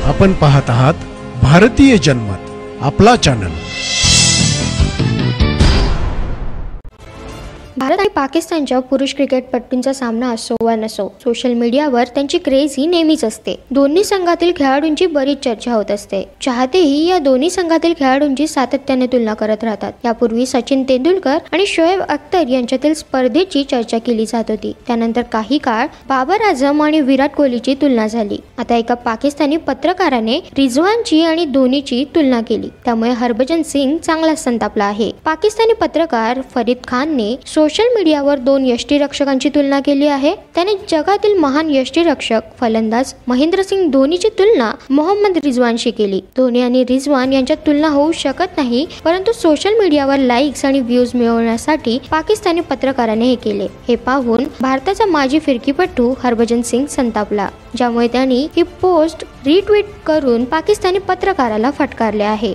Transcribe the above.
आपण पाहत आहात भारतीय जनमत, आपला चॅनल। भारत आणि पाकिस्तानच्या पुरुष क्रिकेटपटूंचा सामना असो वा नसो, सोशल मीडियावर त्यांची क्रेज ही नेहमीच असते। दोन्ही संघातील खेळाडूंची बरीच चर्चा होत असते। चाहतेही या दोन्ही संघातील खेळाडूंची सातत्याने तुलना करत राहतात। यापूर्वी सचिन तेंडुलकर आणि शोएब अख्तर यांच्यातील स्पर्धेची चर्चा केली जात होती। त्यानंतर काही काळ बाबर आझम आणि विराट कोहलीची तुलना झाली। आता एका पाकिस्तानी पत्रकाराने रिझवानची आणि धोनीची तुलना केली, त्यामुळे हरभजन सिंग चांगलाच संतापला आहे। पाकिस्तानी पत्रकार फरीद खानने सोशल मीडियावर दोन यष्टिरक्षकांची तुलना केली आहे। त्याने जगातील महान यष्टिरक्षक फलंदाज महेंद्रसिंग धोनीची तुलना मोहम्मद रिझवानशी केली। धोनी आणि रिझवान यांच्यात तुलना होऊ शकत नाही, परंतु सोशल मीडियावर लाईक्स आणि व्ह्यूज मिळवण्यासाठी पाकिस्तानी पत्रकाराने हे केले। हे पाहून भारताचा माजी फिरकीपटू हरभजन सिंग संतापला, ज्यामुळे त्यांनी ही पोस्ट रिट्वीट करून पाकिस्तानी पत्रकाराला फटकारले आहे।